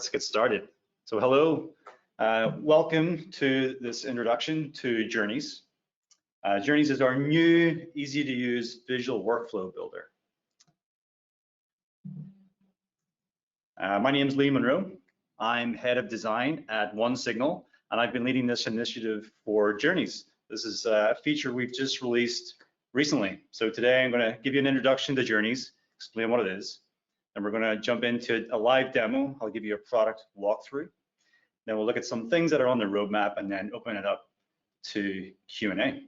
let's get started. So hello, welcome to this introduction to Journeys. Journeys is our new, easy to use visual workflow builder. My name is Munroe. I'm head of design at OneSignal, and I've been leading this initiative for Journeys. This is a feature we've just released recently. So today I'm going to give you an introduction to Journeys, explain what it is, and we're going to jump into a live demo. I'll give you a product walkthrough. Then we'll look at some things that are on the roadmap and then open it up to Q&A.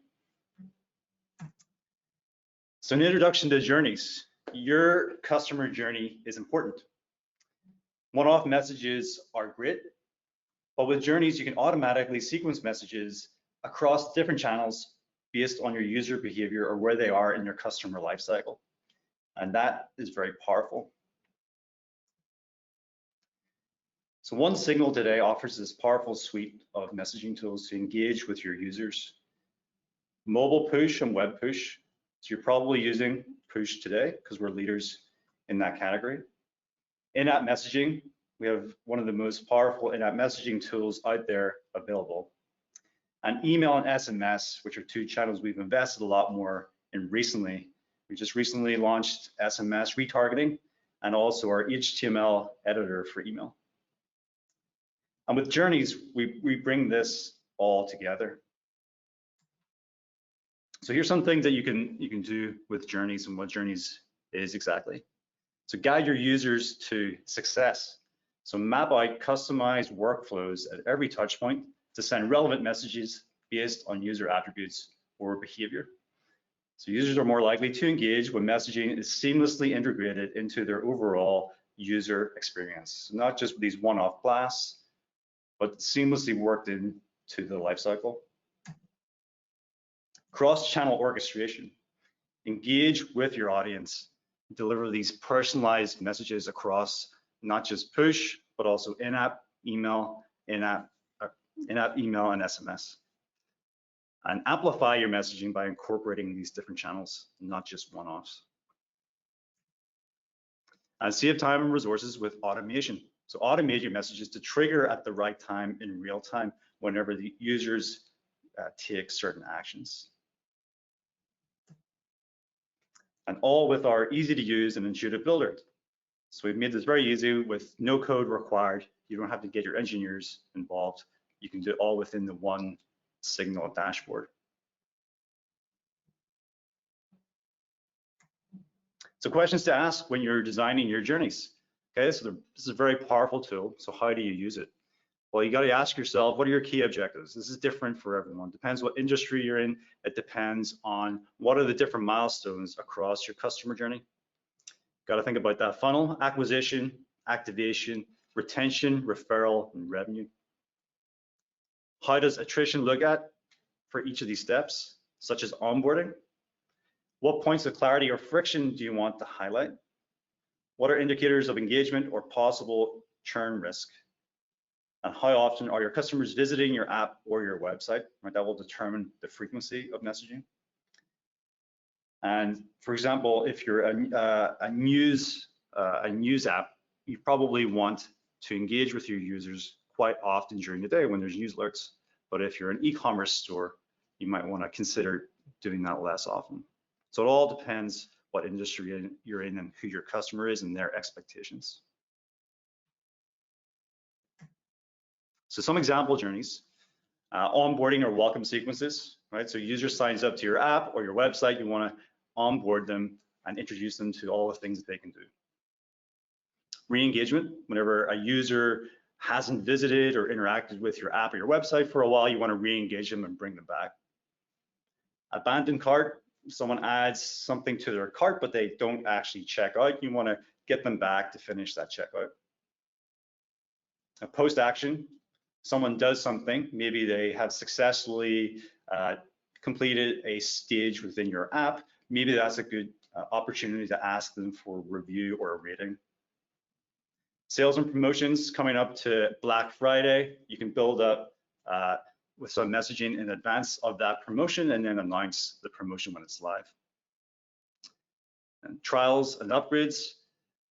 So an introduction to Journeys. Your customer journey is important. One-off messages are great, but with Journeys, you can automatically sequence messages across different channels based on your user behavior or where they are in their customer lifecycle. And that is very powerful. So OneSignal today offers this powerful suite of messaging tools to engage with your users. Mobile push and web push. So you're probably using push today because we're leaders in that category. In-app messaging, we have one of the most powerful in-app messaging tools out there available. And email and SMS, which are two channels we've invested a lot more in recently. We just recently launched SMS retargeting and also our HTML editor for email. And with Journeys, we bring this all together. So here's some things that you can do with Journeys and what Journeys is exactly. So guide your users to success. So map out customized workflows at every touch point to send relevant messages based on user attributes or behavior. So users are more likely to engage when messaging is seamlessly integrated into their overall user experience. So not just with these one-off blasts, but seamlessly worked into the lifecycle. Cross-channel orchestration. Engage with your audience. Deliver these personalized messages across not just push, but also in-app email, in-app email and SMS. And amplify your messaging by incorporating these different channels, not just one-offs. And save time and resources with automation. So automate your messages to trigger at the right time in real time whenever the users take certain actions. And all with our easy to use and intuitive builder. So we've made this very easy with no code required. You don't have to get your engineers involved. You can do it all within the OneSignal dashboard. So questions to ask when you're designing your journeys. Okay, so this is a very powerful tool. So how do you use it? Well, you got to ask yourself, what are your key objectives? This is different for everyone. Depends what industry you're in. It depends on what are the different milestones across your customer journey. Got to think about that funnel: acquisition, activation, retention, referral, and revenue. How does attrition look at for each of these steps, such as onboarding? What points of clarity or friction do you want to highlight? What are indicators of engagement or possible churn risk? And how often are your customers visiting your app or your website? Right, that will determine the frequency of messaging. And for example, if you're a news app, you probably want to engage with your users quite often during the day when there's news alerts. But if you're an e-commerce store, you might want to consider doing that less often. So it all depends what industry you're in and who your customer is and their expectations. So some example journeys, onboarding or welcome sequences, right? So user signs up to your app or your website, you want to onboard them and introduce them to all the things that they can do. Re-engagement, whenever a user hasn't visited or interacted with your app or your website for a while, you want to re-engage them and bring them back. Abandoned cart, someone adds something to their cart, but they don't actually check out. You want to get them back to finish that checkout. A post-action, someone does something, maybe they have successfully completed a stage within your app. Maybe that's a good opportunity to ask them for a review or a rating. Sales and promotions coming up to Black Friday. You can build up with some messaging in advance of that promotion and then announce the promotion when it's live. And trials and upgrades.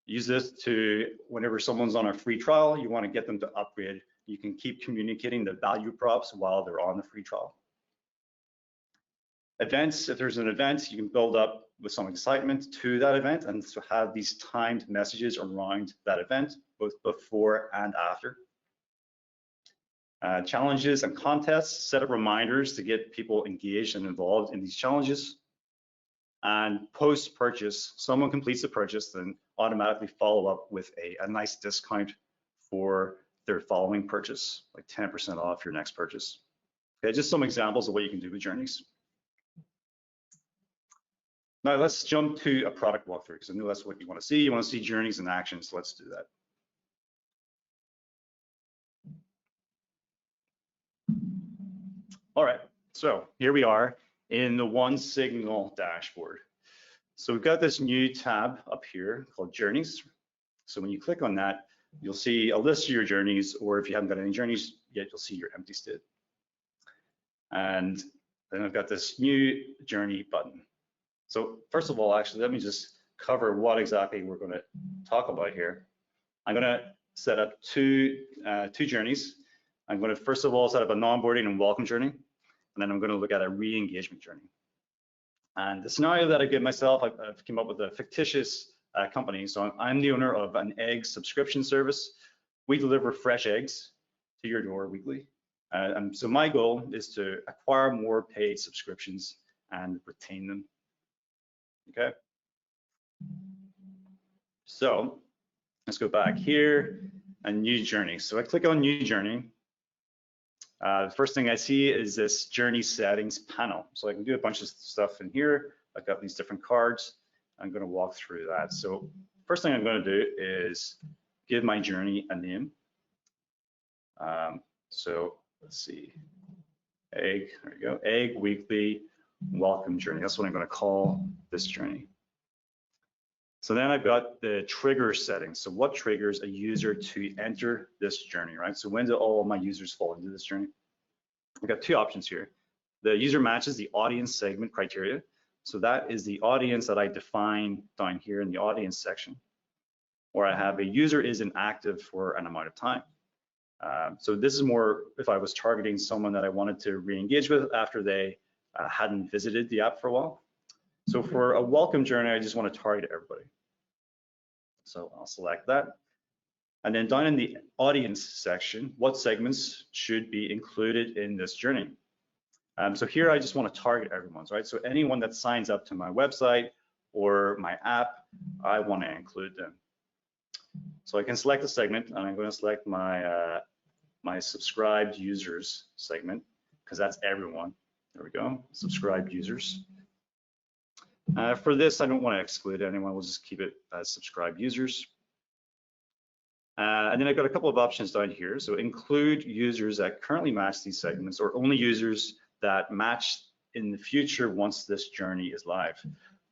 Use this to, whenever someone's on a free trial, you want to get them to upgrade. You can keep communicating the value props while they're on the free trial. Events, if there's an event, you can build up with some excitement to that event and so have these timed messages around that event, both before and after. Challenges and contests, set up reminders to get people engaged and involved in these challenges. And post-purchase, someone completes the purchase, then automatically follow up with a nice discount for their following purchase, like 10% off your next purchase. Okay, just some examples of what you can do with journeys. Now let's jump to a product walkthrough, because I know that's what you want to see. You want to see journeys in action, so let's do that. All right, so here we are in the OneSignal dashboard. So we've got this new tab up here called Journeys. So when you click on that, you'll see a list of your journeys, or if you haven't got any journeys yet, you'll see your empty state. And then I've got this new journey button. So first of all, actually, let me just cover what exactly we're going to talk about here. I'm going to set up two journeys. I'm going to first of all set up an onboarding and welcome journey, and then I'm going to look at a re-engagement journey. And the scenario that I give myself, I've come up with a fictitious company. So I'm the owner of an egg subscription service. We deliver fresh eggs to your door weekly. And so my goal is to acquire more paid subscriptions and retain them. Okay. So let's go back here and new journey. So I click on new journey. The first thing I see is this journey settings panel. So I can do a bunch of stuff in here. I've got these different cards. I'm going to walk through that. So first thing I'm going to do is give my journey a name. So let's see, egg, there we go, egg weekly welcome journey. That's what I'm going to call this journey. So then I've got the trigger settings. So what triggers a user to enter this journey, right? So when do all of my users fall into this journey? I've got two options here. The user matches the audience segment criteria. So that is the audience that I define down here in the audience section, or I have a user is inactive for an amount of time. So this is more if I was targeting someone that I wanted to re-engage with after they hadn't visited the app for a while. So for a welcome journey, I just want to target everybody. So I'll select that. And then down in the audience section, what segments should be included in this journey? So here I just want to target everyone's, right? So anyone that signs up to my website or my app, I want to include them. So I can select a segment, and I'm going to select my my subscribed users segment, because that's everyone. There we go, subscribed users. For this, I don't want to exclude anyone. We'll just keep it as subscribed users. And then I've got a couple of options down here. So include users that currently match these segments, or only users that match in the future once this journey is live.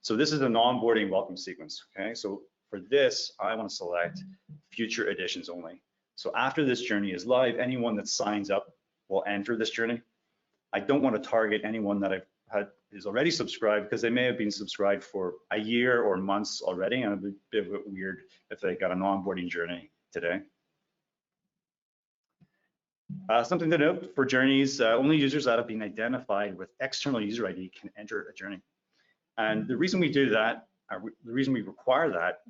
So this is an onboarding welcome sequence, okay? So for this, I want to select future editions only. So after this journey is live, anyone that signs up will enter this journey. I don't want to target anyone that is already subscribed, because they may have been subscribed for a year or months already, and it'd be a bit weird if they got an onboarding journey today. Something to note for journeys, only users that have been identified with external user ID can enter a journey. And the reason we do that, the reason we require that,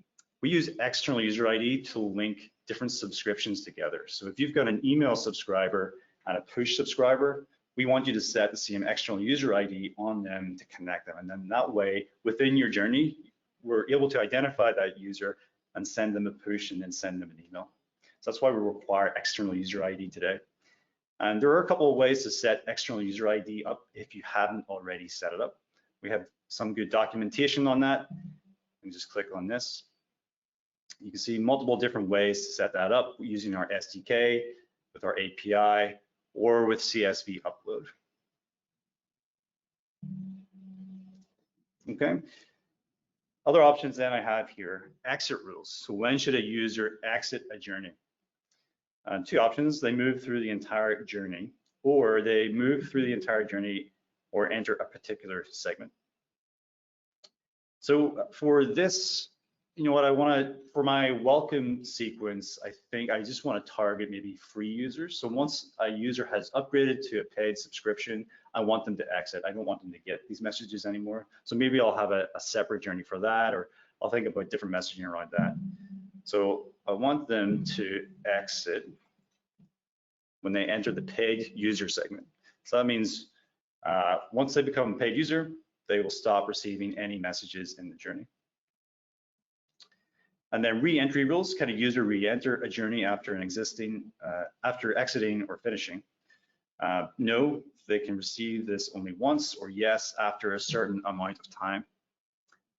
we use external user ID to link different subscriptions together. So if you've got an email subscriber and a push subscriber, we want you to set the same external user ID on them to connect them. And then that way, within your journey, we're able to identify that user and send them a push and then send them an email. So that's why we require external user ID today. And there are a couple of ways to set external user ID up if you haven't already set it up. We have some good documentation on that. You can just click on this. You can see multiple different ways to set that up using our SDK, with our API, or with CSV upload. Okay. Other options then I have here, exit rules. So when should a user exit a journey? Two options, they move through the entire journey, or they move through the entire journey or enter a particular segment. So for this you know what, I want to, for my welcome sequence, I think I just want to target maybe free users. So once a user has upgraded to a paid subscription, I want them to exit. I don't want them to get these messages anymore. So maybe I'll have a separate journey for that, or I'll think about different messaging around that. So I want them to exit when they enter the paid user segment. So that means once they become a paid user, they will stop receiving any messages in the journey. And then re-entry rules, can a user re-enter a journey after after exiting or finishing? No, they can receive this only once, or yes, after a certain amount of time.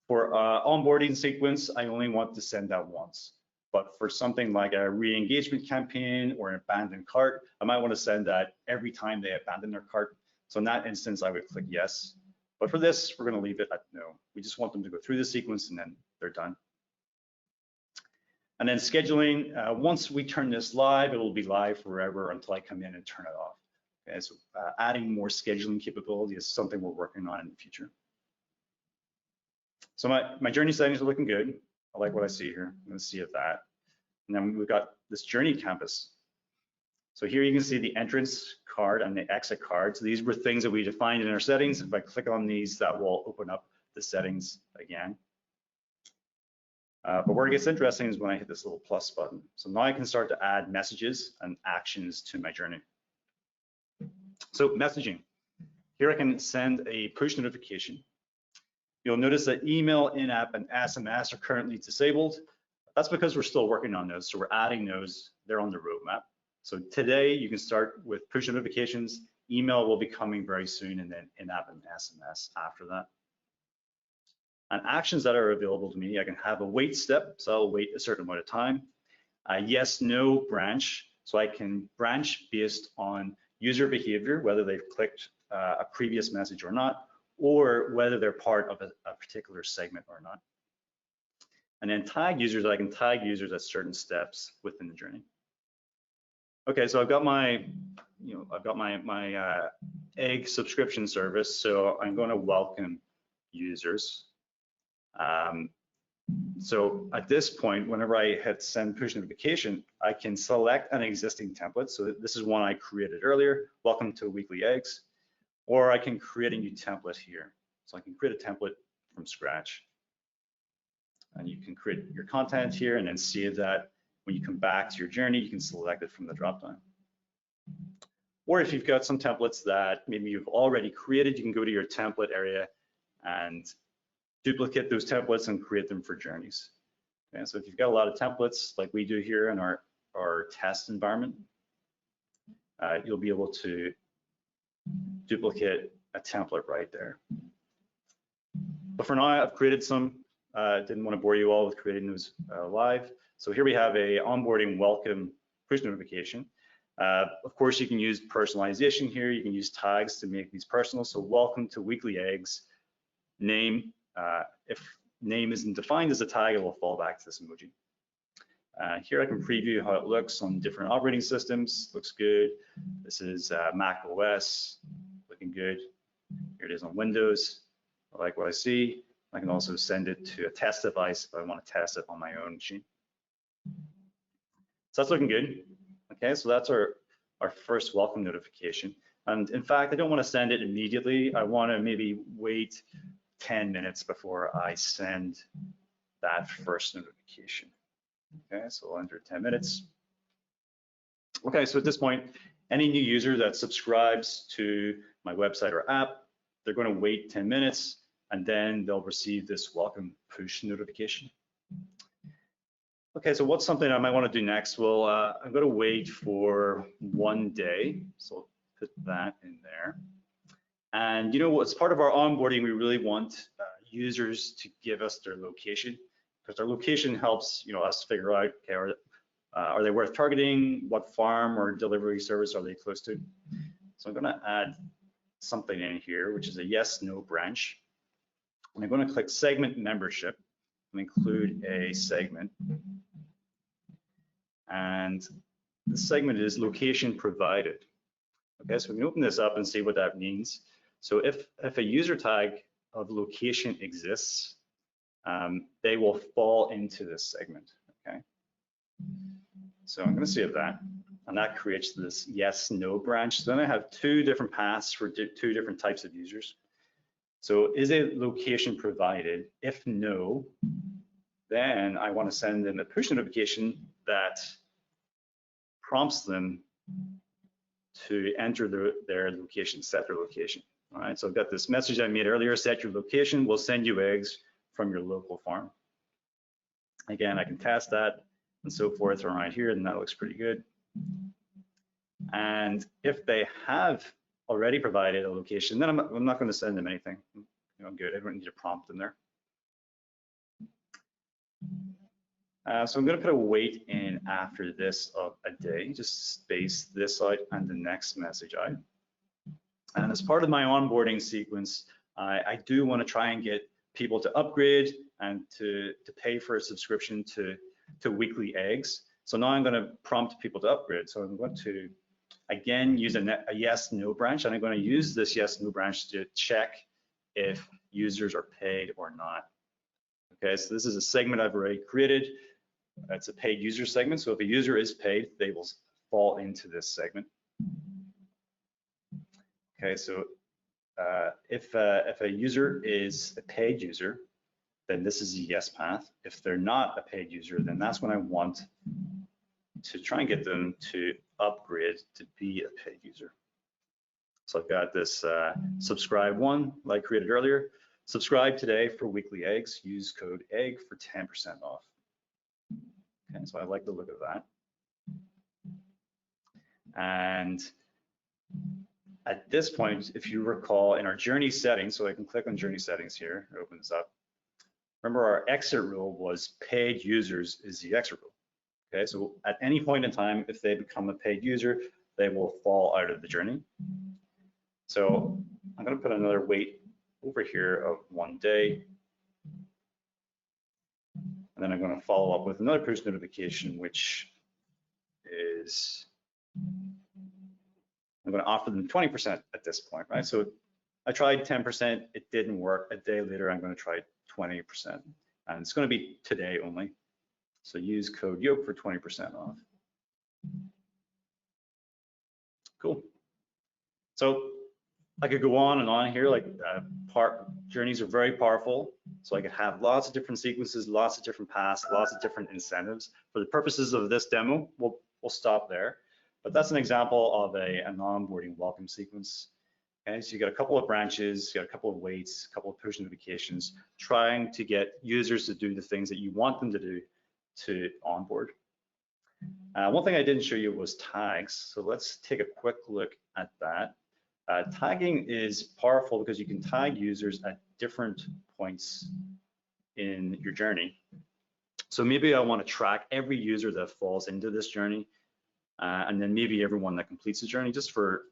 For onboarding sequence, I only want to send that once. But for something like a re-engagement campaign or an abandoned cart, I might want to send that every time they abandon their cart. So in that instance, I would click yes. But for this, we're going to leave it at no. We just want them to go through the sequence and then they're done. And then scheduling, once we turn this live, it will be live forever until I come in and turn it off. Okay, so adding more scheduling capability is something we're working on in the future. So my journey settings are looking good. I like what I see here. I'm going to see of that. And then we've got this journey canvas. So here you can see the entrance card and the exit card. So these were things that we defined in our settings. If I click on these, that will open up the settings again. But where it gets interesting is when I hit this little plus button. So now I can start to add messages and actions to my journey. So messaging. Here I can send a push notification. You'll notice that email, in-app, and SMS are currently disabled. That's because we're still working on those. So we're adding those. They're on the roadmap. So today you can start with push notifications. Email will be coming very soon, and then in-app and SMS after that. And actions that are available to me, I can have a wait step, so I'll wait a certain amount of time. A yes, no branch, so I can branch based on user behavior, whether they've clicked a previous message or not, or whether they're part of a particular segment or not. And then tag users, I can tag users at certain steps within the journey. Okay, so I've got my, my egg subscription service, so I'm going to welcome users. So at this point, whenever I hit send push notification, I can select an existing template. So this is one I created earlier, welcome to weekly eggs, or I can create a new template here. So I can create a template from scratch. And you can create your content here and then save that. When you come back to your journey, you can select it from the dropdown. Or if you've got some templates that maybe you've already created, you can go to your template area and duplicate those templates and create them for journeys. Okay, so if you've got a lot of templates like we do here in our test environment, you'll be able to duplicate a template right there. But for now, I've created some. Didn't want to bore you all with creating those live. So here we have a onboarding welcome push notification. Of course, you can use personalization here. You can use tags to make these personal. So welcome to weekly eggs, name. If name isn't defined as a tag, it will fall back to this emoji. Here I can preview how it looks on different operating systems. Looks good. This is Mac OS, looking good. Here it is on Windows. I like what I see. I can also send it to a test device if I want to test it on my own machine. So that's looking good. Okay, so that's our first welcome notification. And in fact, I don't want to send it immediately. I want to maybe wait 10 minutes before I send that first notification. Okay, so we'll enter 10 minutes. Okay, so at this point, any new user that subscribes to my website or app, they're going to wait 10 minutes and then they'll receive this welcome push notification. Okay, so what's something I might want to do next? Well, I'm going to wait for 1 day. So I'll put that in there. And you know, as part of our onboarding, we really want users to give us their location, because their location helps us figure out, okay, are they worth targeting? What farm or delivery service are they close to? So I'm going to add something in here, which is a yes/no branch. And I'm going to click segment membership and include a segment. And the segment is location provided. Okay, so we can open this up and see what that means. So if a user tag of location exists, they will fall into this segment, okay? So I'm gonna save that, and that creates this yes/no branch. So then I have two different paths for two different types of users. So is a location provided? If no, then I want to send them a push notification that prompts them to enter their location, set their location. All right, so I've got this message I made earlier, set your location, we'll send you eggs from your local farm. Again, I can test that and so forth around here, and that looks pretty good. And if they have already provided a location, then I'm not going to send them anything. I'm good. I don't need a prompt in there. So I'm going to put a wait in after this of a day, just space this out and the next message out. And as part of my onboarding sequence, I do want to try and get people to upgrade and to pay for a subscription to weekly eggs. So now I'm going to prompt people to upgrade. So I'm going to, again, use a yes/no branch, and I'm going to use this yes/no branch to check if users are paid or not. Okay, so this is a segment I've already created. It's a paid user segment. So if a user is paid, they will fall into this segment. Okay, so if a user is a paid user, then this is a yes path. If they're not a paid user, then that's when I want to try and get them to upgrade to be a paid user. So I've got this subscribe one like I created earlier. Subscribe today for weekly eggs. Use code EGG for 10% off. Okay, so I like the look of that. And at this point, if you recall, in our journey settings, so I can click on journey settings here, it opens up. Remember, our exit rule was paid users is the exit rule. Okay, so at any point in time, if they become a paid user, they will fall out of the journey. So I'm going to put another wait over here of 1 day. And then I'm going to follow up with another push notification, which is, I'm going to offer them 20% at this point, right? So I tried 10%, it didn't work. A day later, I'm going to try 20%. And it's going to be today only. So use code YOKE for 20% off. Cool. So I could go on and on here, like journeys are very powerful. So I could have lots of different sequences, lots of different paths, lots of different incentives. For the purposes of this demo, we'll stop there. But that's an example of an onboarding welcome sequence. Okay, so you got a couple of branches, you got a couple of waits, a couple of push notifications, trying to get users to do the things that you want them to do to onboard. One thing I didn't show you was tags. So let's take a quick look at that. Tagging is powerful because you can tag users at different points in your journey. So maybe I want to track every user that falls into this journey, and then maybe everyone that completes the journey, just for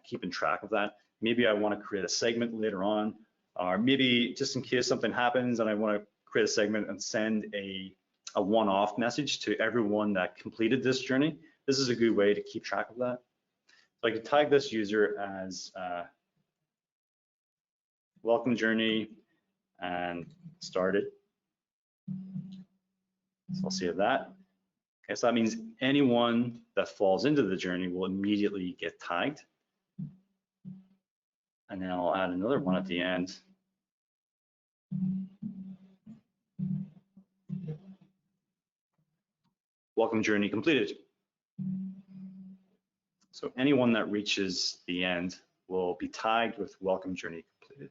keeping track of that. Maybe I want to create a segment later on, or maybe just in case something happens and I want to create a segment and send a one-off message to everyone that completed this journey. This is a good way to keep track of that. So I could tag this user as welcome journey and started. So I'll save that. Okay, so that means anyone that falls into the journey will immediately get tagged. And then I'll add another one at the end. Welcome journey completed. So anyone that reaches the end will be tagged with welcome journey completed.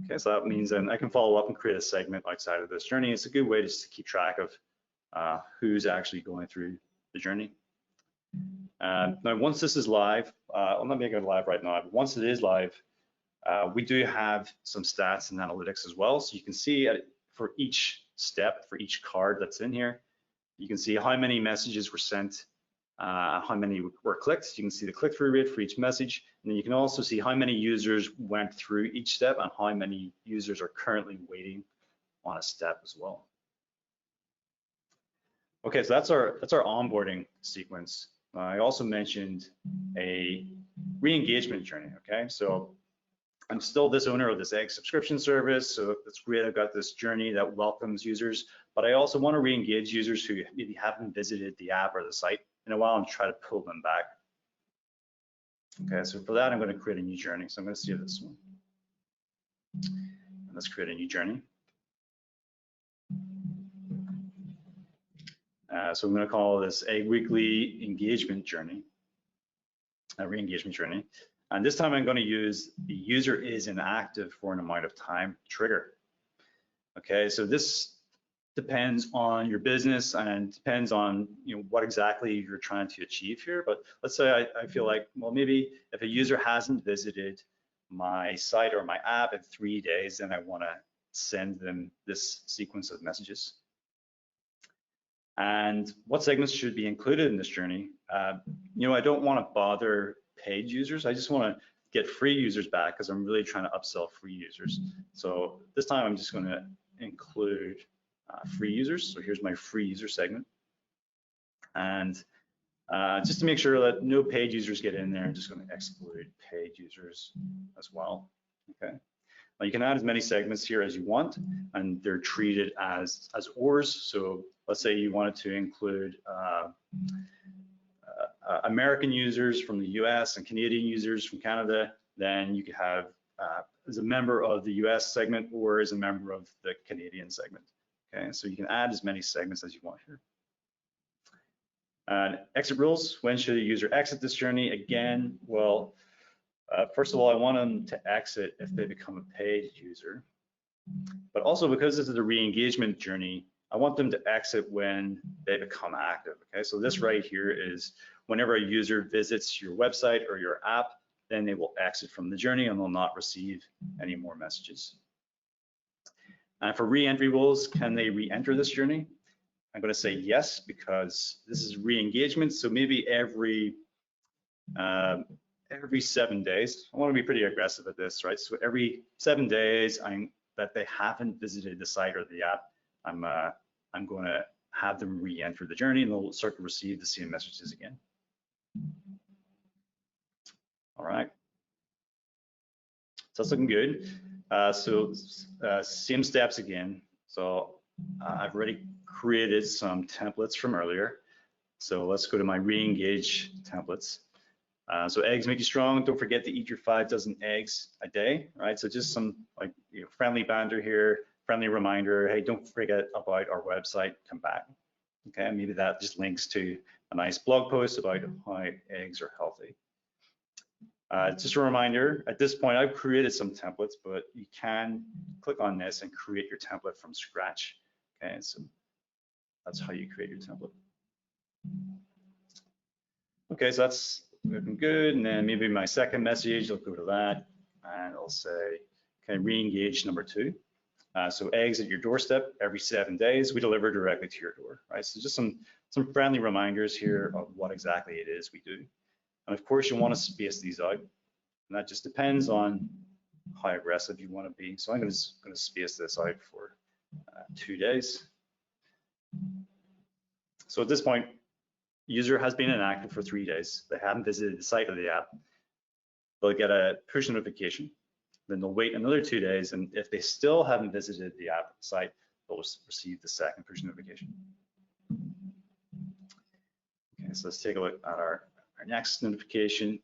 Okay, so that means then I can follow up and create a segment outside of this journey. It's a good way just to keep track of who's actually going through the journey. Now, once this is live, I'm not making it live right now, but once it is live, we do have some stats and analytics as well. So you can see for each step, for each card that's in here, you can see how many messages were sent, how many were clicked. You can see the click-through rate for each message, and then you can also see how many users went through each step and how many users are currently waiting on a step as well. Okay, so that's our onboarding sequence. I also mentioned a re-engagement journey. Okay, so I'm still this owner of this egg subscription service, so it's great. I've got this journey that welcomes users, but I also want to re-engage users who maybe haven't visited the app or the site in a while and try to pull them back. Okay, so for that, I'm going to create a new journey. So I'm going to save this one. Let's create a new journey. So I'm going to call this a weekly engagement journey, a re-engagement journey. And this time I'm going to use the user is inactive for an amount of time trigger. Okay, so this depends on your business and depends on what exactly you're trying to achieve here. But let's say I feel like, well, maybe if a user hasn't visited my site or my app in 3 days, then I want to send them this sequence of messages. And what segments should be included in this journey? I don't want to bother paid users. I just want to get free users back because I'm really trying to upsell free users. So this time I'm just going to include free users. So here's my free user segment. And just to make sure that no paid users get in there, I'm just going to exclude paid users as well. Okay. Now you can add as many segments here as you want, and they're treated as ORs. So let's say you wanted to include American users from the US and Canadian users from Canada, then you could have as a member of the US segment or as a member of the Canadian segment. Okay, so you can add as many segments as you want here. And exit rules, when should a user exit this journey? Again, well, first of all, I want them to exit if they become a paid user. But also because this is a re-engagement journey, I want them to exit when they become active. Okay, so this right here is whenever a user visits your website or your app, then they will exit from the journey and will not receive any more messages. And for re-entry rules, can they re-enter this journey? I'm going to say yes, because this is re-engagement. So maybe every 7 days, I want to be pretty aggressive at this, right? So every 7 days that they haven't visited the site or the app, I'm going to have them re-enter the journey and they'll start to receive the same messages again. All right. So that's looking good. Same steps again. So I've already created some templates from earlier. So let's go to my re-engage templates. So eggs make you strong. Don't forget to eat your 5 dozen eggs a day, right? So just some friendly banter here, friendly reminder. Hey, don't forget about our website. Come back. Okay, maybe that just links to a nice blog post about how eggs are healthy. Just a reminder, at this point, I've created some templates, but you can click on this and create your template from scratch. Okay, so that's how you create your template. Okay, so that's looking good. And then maybe my second message, I'll go to that and I'll say, okay, re-engage number 2. So eggs at your doorstep every 7 days, we deliver directly to your door, right? So just some friendly reminders here of what exactly it is we do. And of course, you want to space these out. And that just depends on how aggressive you want to be. So I'm going to space this out for 2 days. So at this point, user has been inactive for 3 days. They haven't visited the site or the app. They'll get a push notification. Then they'll wait another 2 days. And if they still haven't visited the app site, they'll receive the second push notification. Okay, so let's take a look at our next notification.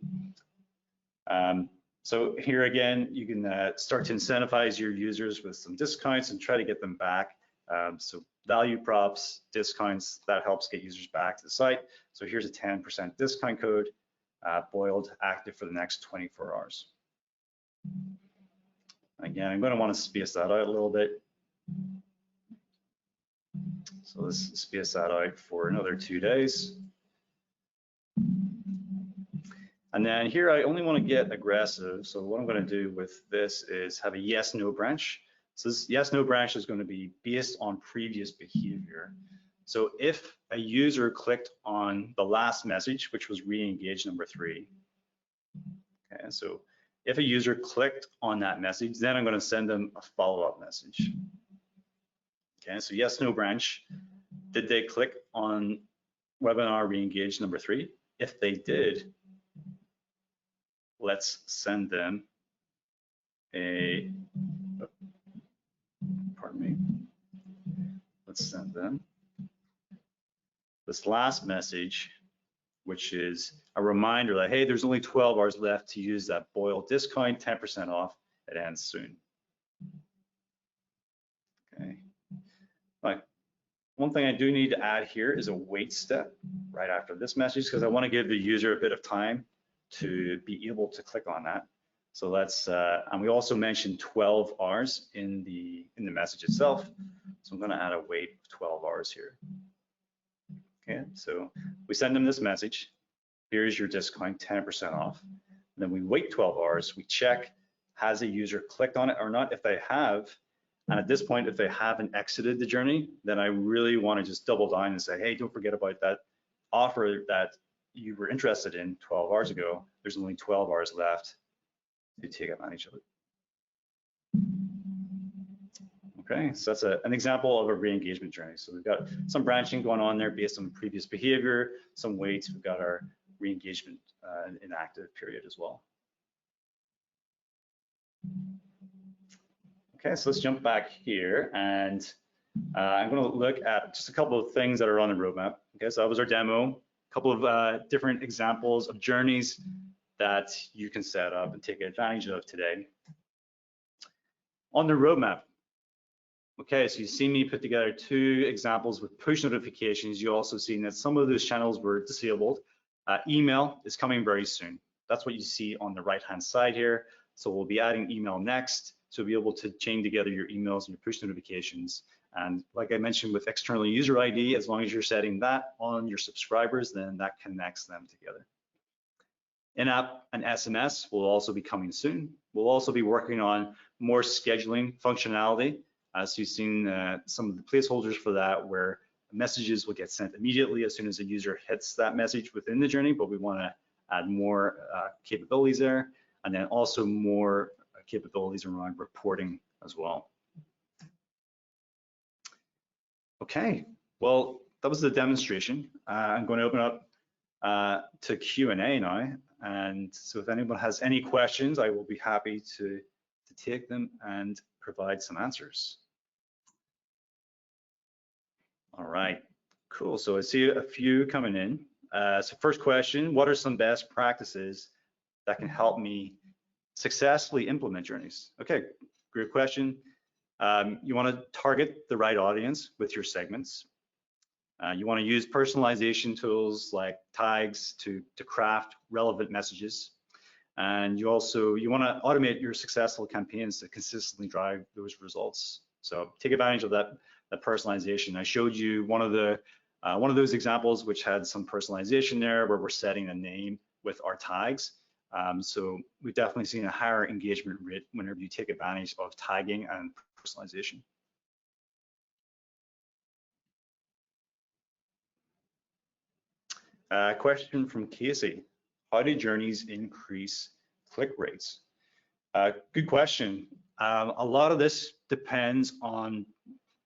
So here again, you can start to incentivize your users with some discounts and try to get them back. So value props, discounts, that helps get users back to the site. So here's a 10% discount code, boiled, active for the next 24 hours. Again, I'm going to want to space that out a little bit. So let's space that out for another 2 days. And then here, I only want to get aggressive. So what I'm going to do with this is have a yes, no branch. So this yes, no branch is going to be based on previous behavior. So if a user clicked on the last message, which was re-engage number 3, okay, so if a user clicked on that message, then I'm going to send them a follow-up message. Okay, so yes, no branch. Did they click on webinar re-engage number 3? If they did, let's send them pardon me, let's send them this last message, which is a reminder that, hey, there's only 12 hours left to use that Boyle discount, 10% off. It ends soon. Okay. Like, one thing I do need to add here is a wait step right after this message, because I want to give the user a bit of time to be able to click on that. So let's, and we also mentioned 12 hours in the message itself. So I'm going to add a wait of 12 hours here. Okay, so we send them this message. Here's your discount, 10% off. And then we wait 12 hours. We check, has a user clicked on it or not? If they have, and at this point, if they haven't exited the journey, then I really want to just double down and say, hey, don't forget about that offer that you were interested in 12 hours ago. There's only 12 hours left to take advantage of it. Okay, so that's an example of a re-engagement journey. So we've got some branching going on there based on previous behavior, some waits. We've got our re-engagement inactive period as well. Okay, so let's jump back here, and I'm going to look at just a couple of things that are on the roadmap. Okay, so that was our demo, a couple of different examples of journeys that you can set up and take advantage of today. On the roadmap, okay, so you see me put together 2 examples with push notifications. You also seen that some of those channels were disabled. Email is coming very soon. That's what you see on the right-hand side here. So we'll be adding email next. So be able to chain together your emails and your push notifications. And like I mentioned with external user ID, as long as you're setting that on your subscribers, then that connects them together. In-app and SMS will also be coming soon. We'll also be working on more scheduling functionality. So you've seen some of the placeholders for that, where messages will get sent immediately as soon as a user hits that message within the journey, but we want to add more capabilities there, and then also more capabilities around reporting as well. Okay, well, that was the demonstration. I'm going to open up to Q&A now. And so if anyone has any questions, I will be happy to take them and provide some answers. All right, cool. So I see a few coming in. So first question, what are some best practices that can help me successfully implement journeys? Okay, great question. You want to target the right audience with your segments. You want to use personalization tools like tags to craft relevant messages. And you want to automate your successful campaigns to consistently drive those results. So take advantage of that personalization. I showed you one of those examples which had some personalization there, where we're setting a name with our tags. So we've definitely seen a higher engagement rate whenever you take advantage of tagging and personalization. Question from Casey. How do journeys increase click rates? Good question. A lot of this depends on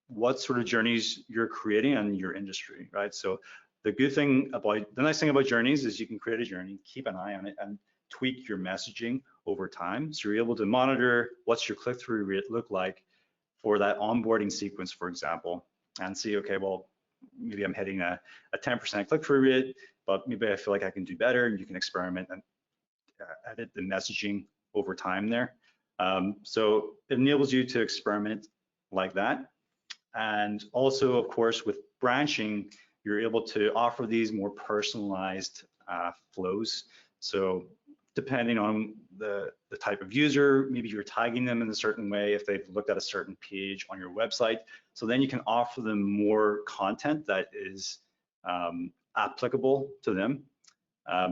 what sort of journeys you're creating and your industry, right? So the nice thing about journeys is you can create a journey, keep an eye on it, and tweak your messaging over time. So you're able to monitor what's your click-through rate look like for that onboarding sequence, for example, and see, okay, well, maybe I'm hitting a 10% click-through rate, but maybe I feel like I can do better, and you can experiment and edit the messaging over time there. So it enables you to experiment like that. And also, of course, with branching, you're able to offer these more personalized flows. So depending on the type of user, maybe you're tagging them in a certain way if they've looked at a certain page on your website. So then you can offer them more content that is applicable to them.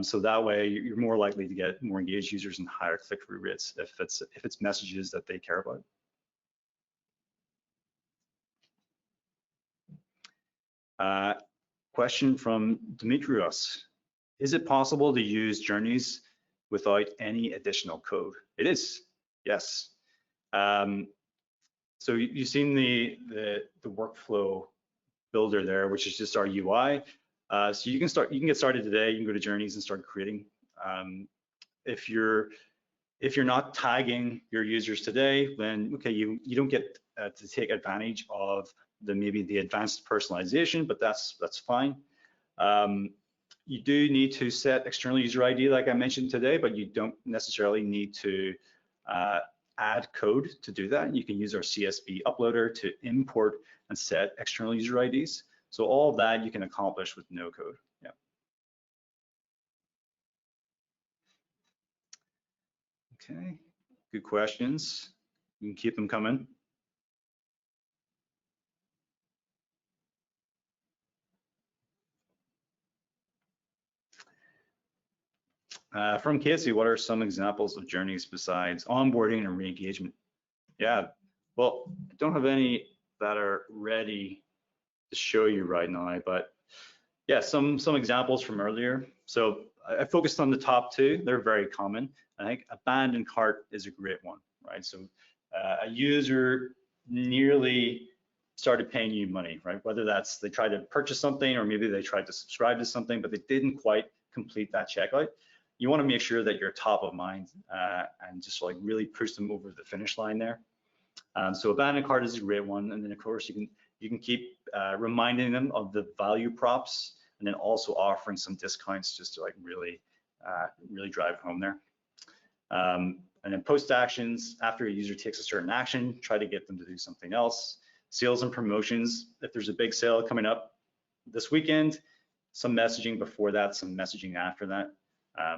So that way you're more likely to get more engaged users and higher click-through rates if it's messages that they care about. Question from Dimitrios. Is it possible to use journeys without any additional code? It is, yes. So you've seen the workflow builder there, which is just our UI. So you can get started today. You can go to journeys and start creating. If you're If you're not tagging your users today, then okay, you don't get to take advantage of maybe the advanced personalization, but that's fine. You do need to set external user ID, like I mentioned today, but you don't necessarily need to add code to do that. You can use our CSV uploader to import and set external user IDs. So all of that you can accomplish with no code. Yeah. Okay, good questions. You can keep them coming. From Casey, what are some examples of journeys besides onboarding and re-engagement? Yeah, well, I don't have any that are ready to show you right now, but yeah, some examples from earlier. So I focused on the top two. They're very common. I think abandoned cart is a great one, right? So a user nearly started paying you money, right? Whether that's they tried to purchase something or maybe they tried to subscribe to something, but they didn't quite complete that checkout. You want to make sure that you're top of mind and just like really push them over the finish line there. So abandoned cart is a great one, and then of course you can keep reminding them of the value props, and then also offering some discounts just to like really drive home there. And then post actions, after a user takes a certain action, try to get them to do something else. Sales and promotions, if there's a big sale coming up this weekend, some messaging before that, some messaging after that.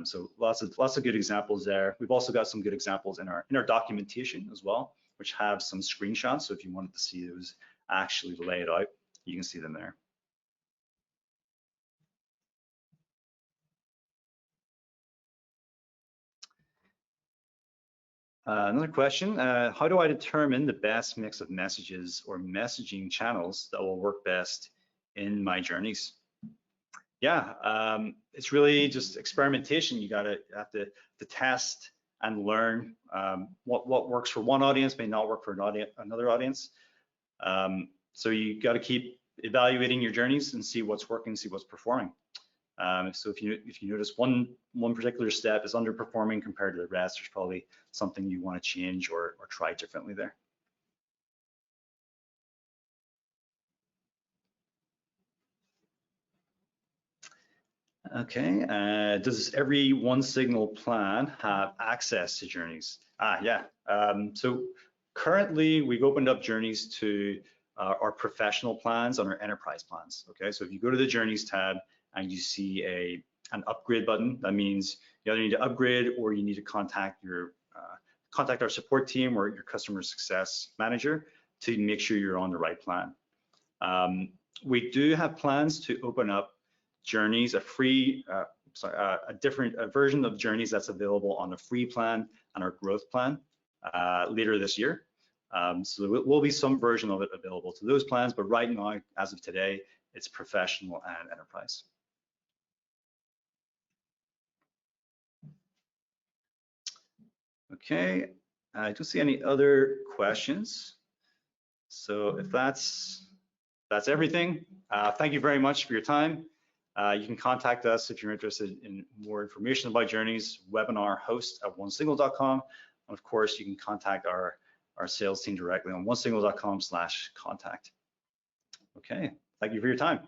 So lots of good examples there. We've also got some good examples in our documentation as well, which have some screenshots. So if you wanted to see those actually laid out, you can see them there. Another question, how do I determine the best mix of messages or messaging channels that will work best in my journeys? Yeah, it's really just experimentation. You have to test and learn. What works for one audience may not work for another audience. So you got to keep evaluating your journeys and see what's working, see what's performing. So if you notice one particular step is underperforming compared to the rest, there's probably something you want to change or try differently there. Okay, does every OneSignal plan have access to journeys? Yeah, so currently we've opened up journeys to our professional plans and our enterprise plans. Okay, so if you go to the journeys tab and you see an upgrade button, that means you either need to upgrade or you need to contact our support team or your customer success manager to make sure you're on the right plan. We do have plans to open up journeys, a different version of journeys that's available on a free plan and our growth plan later this year. So there will be some version of it available to those plans, but right now, as of today, it's professional and enterprise. Okay, I don't see any other questions. So if that's everything, thank you very much for your time. You can contact us if you're interested in more information about journeys, webinar host at onesignal.com. And of course, you can contact our sales team directly on onesignal.com/contact. Okay, thank you for your time.